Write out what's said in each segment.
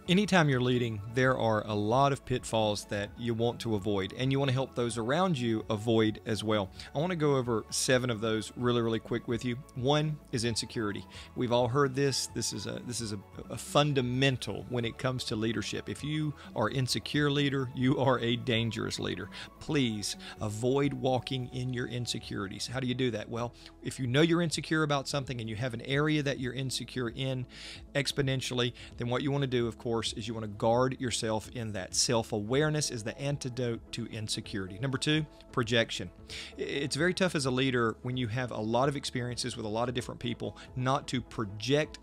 Anytime you're leading, there are a lot of pitfalls that you want to avoid, and you want to help those around you avoid as well. I want to go over 7 of those really quick with you. One is insecurity. We've all heard this. This is a fundamental when it comes to leadership. If you are insecure leader, you are a dangerous leader. Please avoid walking in your insecurities. How do you do that? Well, if you know you're insecure about something and you have an area that you're insecure in exponentially, then what you want to do, of course, is you want to guard yourself in that. Self-awareness is the antidote to insecurity. Number 2, projection. It's very tough as a leader when you have a lot of experiences with a lot of different people not to project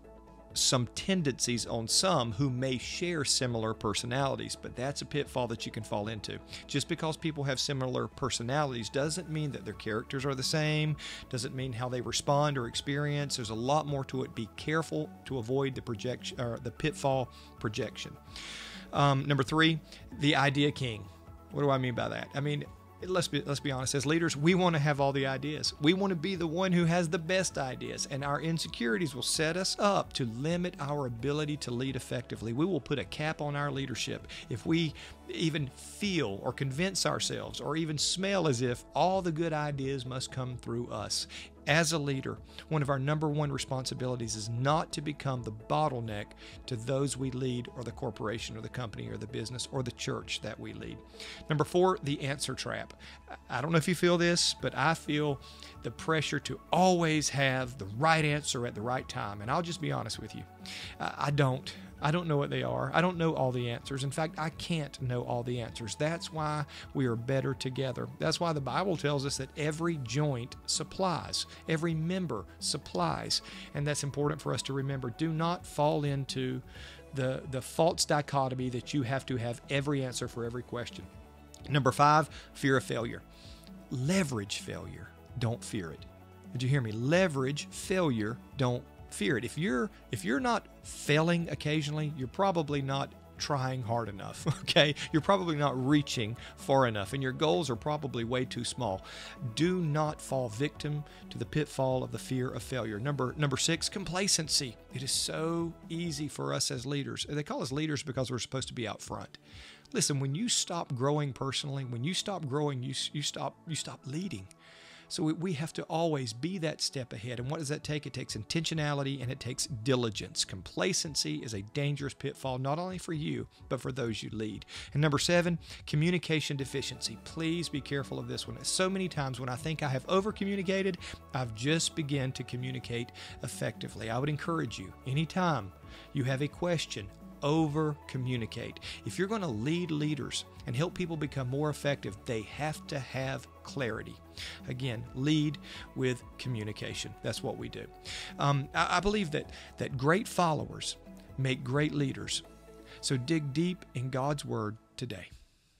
some tendencies on some who may share similar personalities, but that's a pitfall that you can fall into. Just because people have similar personalities doesn't mean that their characters are the same, doesn't mean how they respond or experience. There's a lot more to it. Be careful to avoid the projection or the pitfall projection. Number 3, the idea king. What do I mean by that? I mean, let's be honest, as leaders, we want to have all the ideas. We want to be the one who has the best ideas, and our insecurities will set us up to limit our ability to lead effectively. We will put a cap on our leadership if we even feel or convince ourselves or even smell as if all the good ideas must come through us. As a leader, one of our number 1 responsibilities is not to become the bottleneck to those we lead, or the corporation or the company or the business or the church that we lead. Number 4, the answer trap. I don't know if you feel this, but I feel the pressure to always have the right answer at the right time. And I'll just be honest with you. I don't know what they are. I don't know all the answers. In fact, I can't know all the answers. That's why we are better together. That's why the Bible tells us that every joint supplies, every member supplies. And that's important for us to remember. Do not fall into the false dichotomy that you have to have every answer for every question. Number 5, fear of failure. Leverage failure. Don't fear it. Did you hear me? Leverage failure. Don't fear it. If you're not failing occasionally, you're probably not trying hard enough, okay? You're probably not reaching far enough, and your goals are probably way too small. Do not fall victim to the pitfall of the fear of failure. Number 6, complacency. It is so easy for us as leaders. They call us leaders because we're supposed to be out front. Listen, when you stop growing personally, when you stop growing, you stop leading. So we have to always be that step ahead. And what does that take? It takes intentionality and it takes diligence. Complacency is a dangerous pitfall, not only for you, but for those you lead. And number 7, communication deficiency. Please be careful of this one. So many times when I think I have over-communicated, I've just begun to communicate effectively. I would encourage you, anytime you have a question, over-communicate. If you're going to lead leaders and help people become more effective, they have to have clarity. Again, lead with communication. That's what we do. I believe that great followers make great leaders. So dig deep in God's Word today.